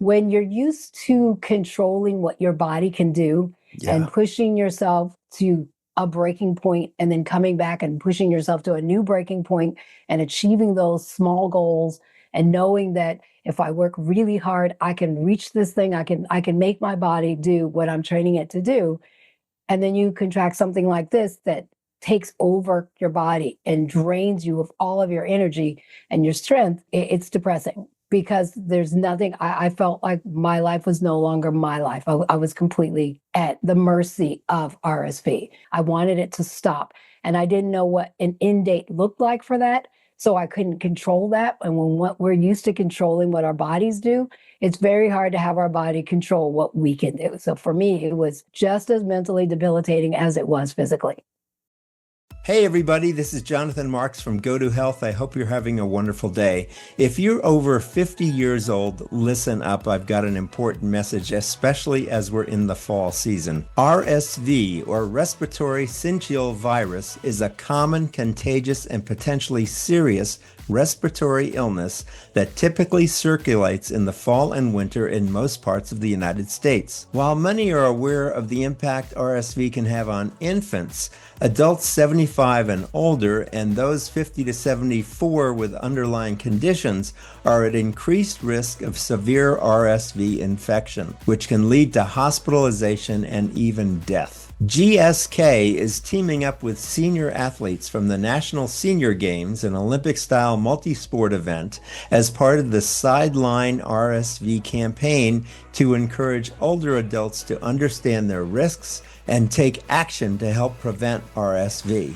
when you're used to controlling what your body can do and pushing yourself to a breaking point and then coming back and pushing yourself to a new breaking point and achieving those small goals and knowing that if I work really hard, I can reach this thing, I can make my body do what I'm training it to do. And then you contract something like this that takes over your body and drains you of all of your energy and your strength. It's depressing because there's nothing. I felt like my life was no longer my life. I was completely at the mercy of RSV. I wanted it to stop. And I didn't know what an end date looked like for that. So I couldn't control that. And when we're used to controlling what our bodies do, it's very hard to have our body control what we can do. So for me, it was just as mentally debilitating as it was physically. Hey everybody, this is Jonathan Marx from GoToHealth. I hope you're having a wonderful day. If you're over 50 years old, listen up. I've got an important message, especially as we're in the fall season. RSV, or respiratory syncytial virus, is a common, contagious, and potentially serious respiratory illness that typically circulates in the fall and winter in most parts of the United States. While many are aware of the impact RSV can have on infants, adults 75 and older, and those 50 to 74 with underlying conditions are at increased risk of severe RSV infection, which can lead to hospitalization and even death. GSK is teaming up with senior athletes from the National Senior Games, an Olympic-style multi-sport event, as part of the Sideline RSV campaign to encourage older adults to understand their risks and take action to help prevent RSV.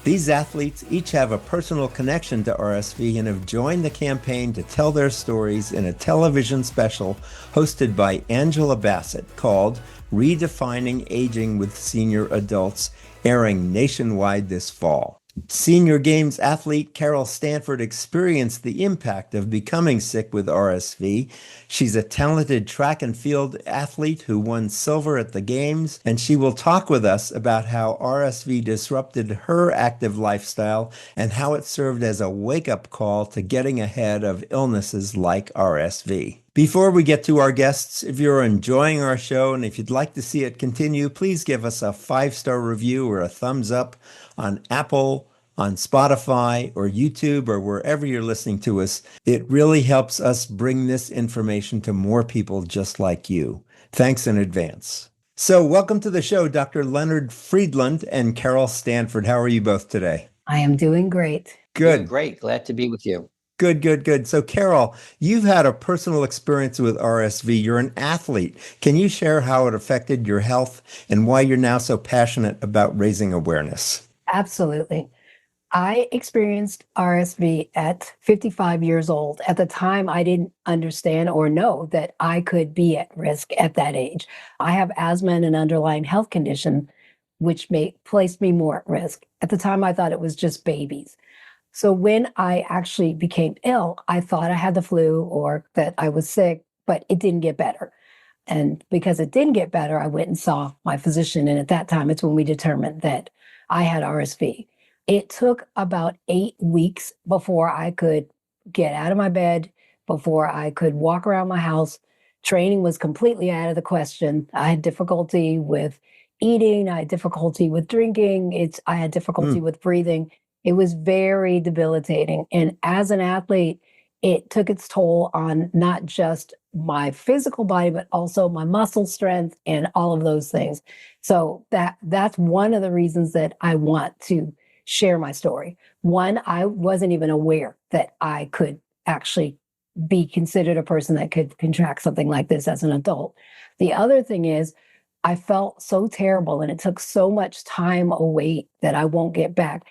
These athletes each have a personal connection to RSV and have joined the campaign to tell their stories in a television special hosted by Angela Bassett called Redefining Aging with Senior Adults, airing nationwide this fall. Senior Games athlete Carole Stanford experienced the impact of becoming sick with RSV. She's a talented track and field athlete who won silver at the Games, and she will talk with us about how RSV disrupted her active lifestyle and how it served as a wake-up call to getting ahead of illnesses like RSV. Before we get to our guests, if you're enjoying our show and if you'd like to see it continue, please give us a 5-star review or a thumbs up on Apple, on Spotify, or YouTube, or wherever you're listening to us. It really helps us bring this information to more people just like you. Thanks in advance. So welcome to the show, Dr. Leonard Friedland and Carole Stanford. How are you both today? I am doing great. Good. Doing great. Glad to be with you. Good. So Carole, you've had a personal experience with RSV. You're an athlete. Can you share how it affected your health and why you're now so passionate about raising awareness? Absolutely. I experienced RSV at 55 years old. At the time, I didn't understand or know that I could be at risk at that age. I have asthma and an underlying health condition, which placed me more at risk. At the time, I thought it was just babies. So when I actually became ill, I thought I had the flu or that I was sick, but it didn't get better. And because it didn't get better, I went and saw my physician. And at that time, it's when we determined that I had RSV. It took about 8 weeks before I could get out of my bed, before I could walk around my house. Training was completely out of the question. I had difficulty with eating. I had difficulty with drinking. I had difficulty with breathing. It was very debilitating. And as an athlete, it took its toll on not just my physical body, but also my muscle strength and all of those things. So that's one of the reasons that I want to share my story. One, I wasn't even aware that I could actually be considered a person that could contract something like this as an adult. The other thing is, I felt so terrible and it took so much time away that I won't get back,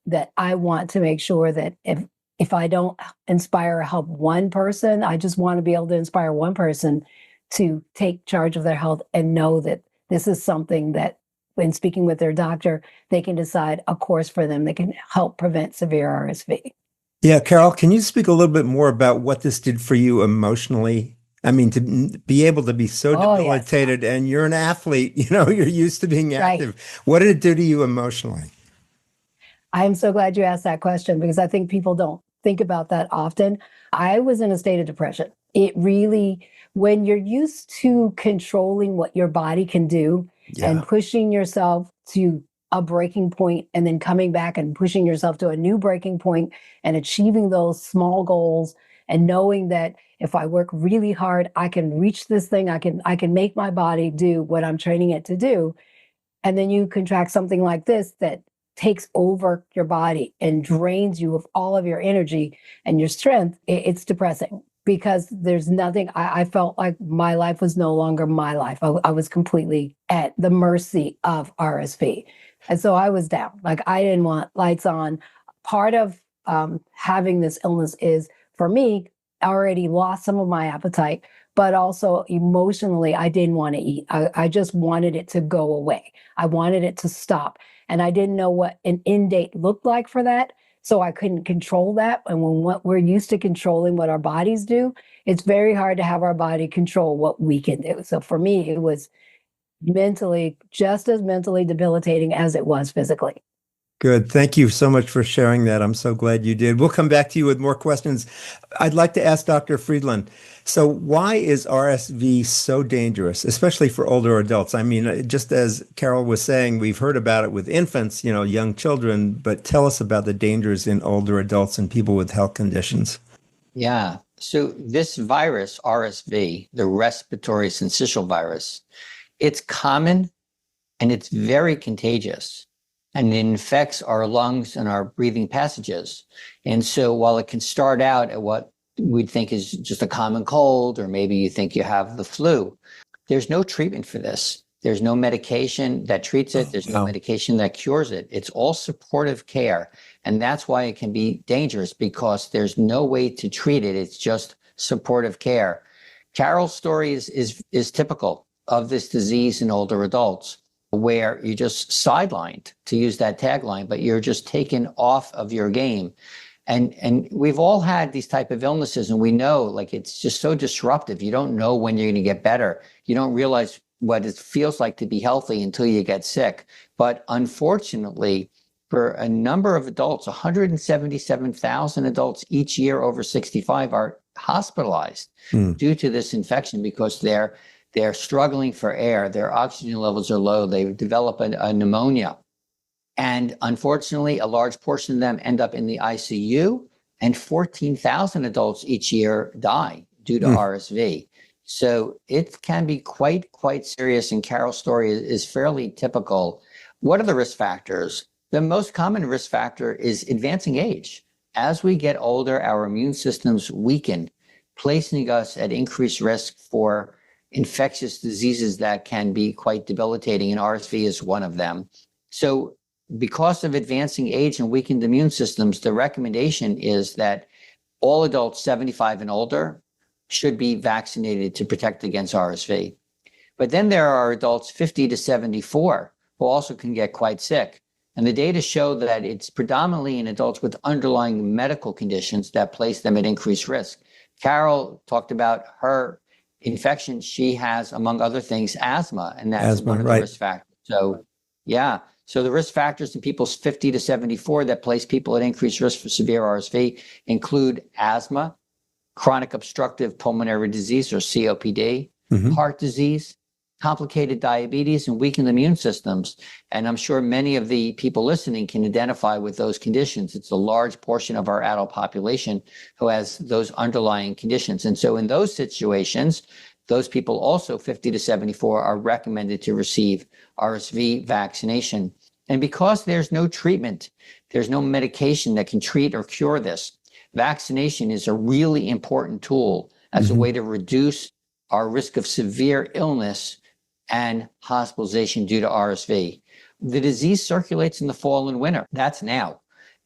that I want to make sure that if I don't inspire or help one person, I just want to be able to inspire one person to take charge of their health and know that this is something that when speaking with their doctor, they can decide a course for them that can help prevent severe RSV. Yeah, Carole, can you speak a little bit more about what this did for you emotionally? I mean, to be able to be so debilitated, yes. And you're an athlete, you're used to being active. Right. What did it do to you emotionally? I'm so glad you asked that question because I think people don't think about that often. I was in a state of depression. It really when you're used to controlling what your body can do and pushing yourself to a breaking point and then coming back and pushing yourself to a new breaking point and achieving those small goals and knowing that if I work really hard, I can reach this thing, I can make my body do what I'm training it to do. And then you contract something like this that takes over your body and drains you of all of your energy and your strength. It's depressing because there's nothing. I felt like my life was no longer my life. I was completely at the mercy of RSV. And so I was down. Like, I didn't want lights on. Part of having this illness is, for me, I already lost some of my appetite, but also emotionally, I didn't want to eat. I just wanted it to go away. I wanted it to stop. And I didn't know what an end date looked like for that. So I couldn't control that. And when what we're used to controlling what our bodies do, it's very hard to have our body control what we can do. So for me, it was mentally, just as mentally debilitating as it was physically. Good. Thank you so much for sharing that. I'm so glad you did. We'll come back to you with more questions. I'd like to ask Dr. Friedland, so why is RSV so dangerous, especially for older adults? I mean, just as Carole was saying, we've heard about it with infants, young children, but tell us about the dangers in older adults and people with health conditions. Yeah. So this virus, RSV, the respiratory syncytial virus, it's common and it's very contagious. And it infects our lungs and our breathing passages. And so while it can start out at what we'd think is just a common cold, or maybe you think you have the flu, there's no treatment for this. There's no medication that treats it. There's no medication that cures it. It's all supportive care. And that's why it can be dangerous, because there's no way to treat it. It's just supportive care. Carole's story is typical of this disease in older adults, where you're just sidelined, to use that tagline, but you're just taken off of your game. And we've all had these type of illnesses, and we know, like, it's just so disruptive. You don't know when you're going to get better. You don't realize what it feels like to be healthy until you get sick. But unfortunately, for a number of adults, 177,000 adults each year over 65 are hospitalized due to this infection, because they're struggling for air. Their oxygen levels are low. They develop a pneumonia. And unfortunately, a large portion of them end up in the ICU, and 14,000 adults each year die due to RSV. So it can be quite serious. And Carole's story is fairly typical. What are the risk factors? The most common risk factor is advancing age. As we get older, our immune systems weaken, placing us at increased risk for infectious diseases that can be quite debilitating, and RSV is one of them. So because of advancing age and weakened immune systems, the recommendation is that all adults 75 and older should be vaccinated to protect against RSV. But then there are adults 50 to 74 who also can get quite sick. And the data show that it's predominantly in adults with underlying medical conditions that place them at increased risk. Carole talked about her infection. She has, among other things, asthma, and that's one of the risk factors. So, yeah. So the risk factors in people 50 to 74 that place people at increased risk for severe RSV include asthma, chronic obstructive pulmonary disease, or COPD, heart disease, complicated diabetes, and weakened immune systems. And I'm sure many of the people listening can identify with those conditions. It's a large portion of our adult population who has those underlying conditions. And so in those situations, those people also 50 to 74 are recommended to receive RSV vaccination. And because there's no treatment, there's no medication that can treat or cure this, vaccination is a really important tool as a way to reduce our risk of severe illness and hospitalization due to RSV. The disease circulates in the fall and winter. That's now.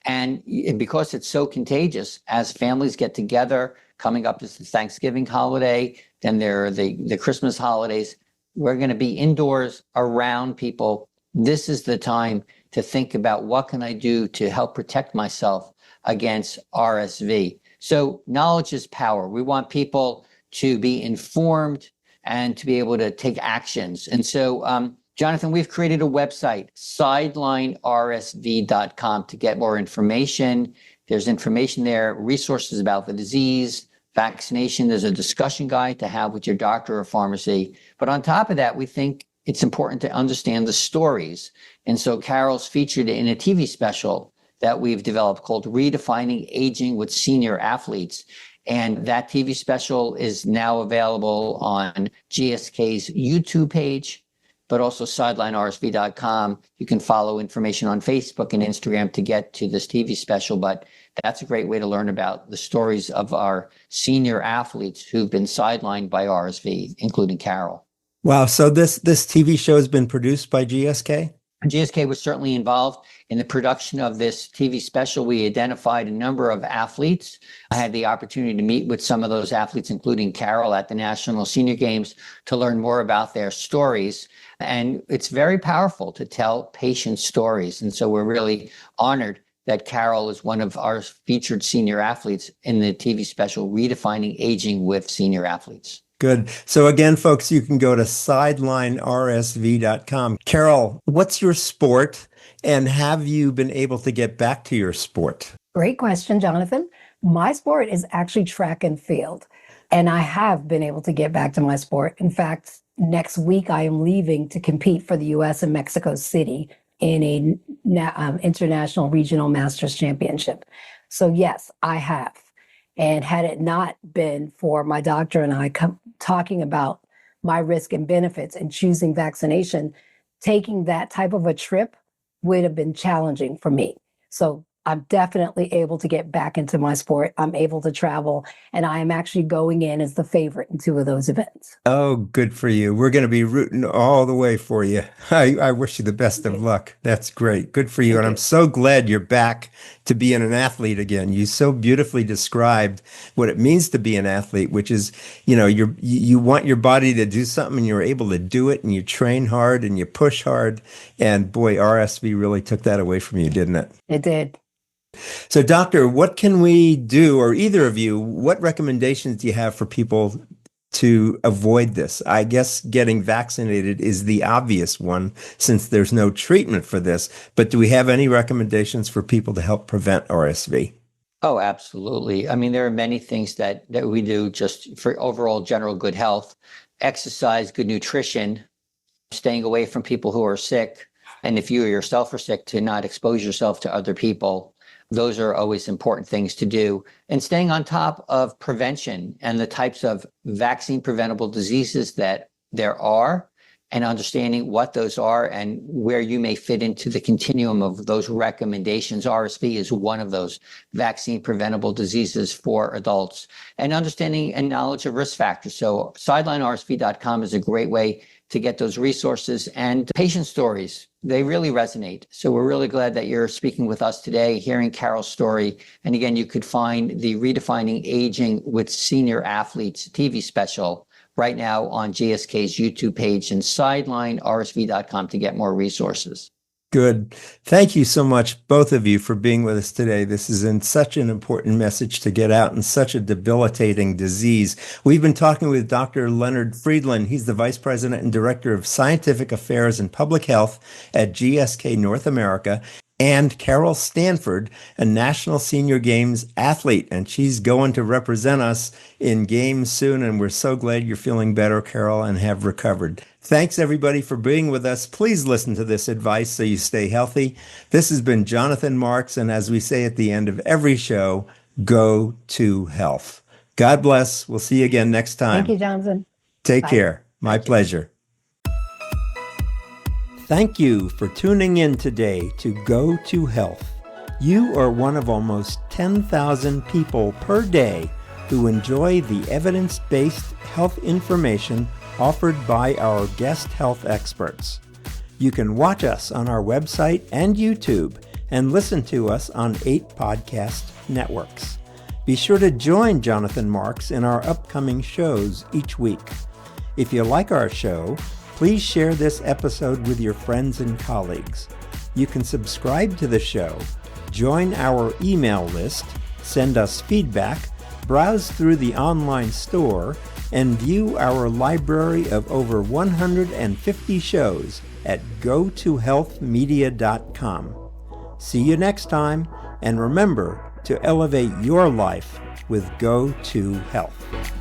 And because it's so contagious, as families get together, coming up to the Thanksgiving holiday, then there are the Christmas holidays, we're going to be indoors around people. This is the time to think about, what can I do to help protect myself against RSV? So knowledge is power. We want people to be informed and to be able to take actions. And so, Jonathan, we've created a website, sidelinersv.com, to get more information. There's information there, resources about the disease, vaccination. There's a discussion guide to have with your doctor or pharmacy. But on top of that, we think it's important to understand the stories. And so Carole's featured in a TV special that we've developed called Redefining Aging with Senior Athletes. And that TV special is now available on GSK's YouTube page, but also sidelinersv.com. You can follow information on Facebook and Instagram to get to this TV special, but that's a great way to learn about the stories of our senior athletes who've been sidelined by RSV, including Carole. Wow. So this TV show has been produced by GSK? GSK was certainly involved in the production of this TV special. We identified a number of athletes. I had the opportunity to meet with some of those athletes, including Carole, at the National Senior Games to learn more about their stories. And it's very powerful to tell patient stories. And so we're really honored that Carole is one of our featured senior athletes in the TV special, Redefining Aging with Senior Athletes. Good. So again, folks, you can go to sidelinersv.com. Carole, what's your sport, and have you been able to get back to your sport? Great question, Jonathan. My sport is actually track and field, and I have been able to get back to my sport. In fact, next week I am leaving to compete for the U.S. in Mexico City in a international regional masters championship. So yes, I have. And had it not been for my doctor and I talking about my risk and benefits and choosing vaccination, taking that type of a trip would have been challenging for me. So I'm definitely able to get back into my sport. I'm able to travel, and I am actually going in as the favorite in 2 of those events. Oh, good for you. We're going to be rooting all the way for you. I wish you the best of luck. That's great. Good for you. And I'm so glad you're back to being an athlete again. You so beautifully described what it means to be an athlete, which is, you want your body to do something and you're able to do it, and you train hard and you push hard. And boy, RSV really took that away from you, didn't it? It did. So, doctor, what can we do, or either of you, what recommendations do you have for people to avoid this? I guess getting vaccinated is the obvious one since there's no treatment for this, but do we have any recommendations for people to help prevent RSV? Oh, absolutely. I mean, there are many things that we do just for overall general good health: exercise, good nutrition, staying away from people who are sick. And if you yourself are sick, to not expose yourself to other people. Those are always important things to do. And staying on top of prevention and the types of vaccine preventable diseases that there are, and understanding what those are and where you may fit into the continuum of those recommendations. RSV is one of those vaccine preventable diseases for adults, and understanding and knowledge of risk factors. So sidelinersv.com is a great way to get those resources, and patient stories. They really resonate. So we're really glad that you're speaking with us today, hearing Carole's story. And again, you could find the Redefining Aging with Senior Athletes TV special right now on GSK's YouTube page and sidelinersv.com to get more resources. Good. Thank you so much, both of you, for being with us today. This is such an important message to get out in such a debilitating disease. We've been talking with Dr. Leonard Friedland. He's the Vice President and Director of Scientific Affairs and Public Health at GSK North America, and Carole Stanford, a National Senior Games athlete, and she's going to represent us in games soon, and we're so glad you're feeling better, Carole, and have recovered. Thanks, everybody, for being with us. Please listen to this advice so you stay healthy. This has been Jonathan Marx, and as we say at the end of every show, go to health. God bless. We'll see you again next time. Thank you, Jonathan. Take Bye. care. My pleasure. Thank you for tuning in today to Go to Health. You are one of almost 10,000 people per day who enjoy the evidence-based health information offered by our guest health experts. You can watch us on our website and YouTube and listen to us on 8 podcast networks. Be sure to join Jonathan Marx in our upcoming shows each week. If you like our show, please share this episode with your friends and colleagues. You can subscribe to the show, join our email list, send us feedback, browse through the online store, and view our library of over 150 shows at GoToHealthMedia.com. See you next time, and remember, to elevate your life with GoToHealth.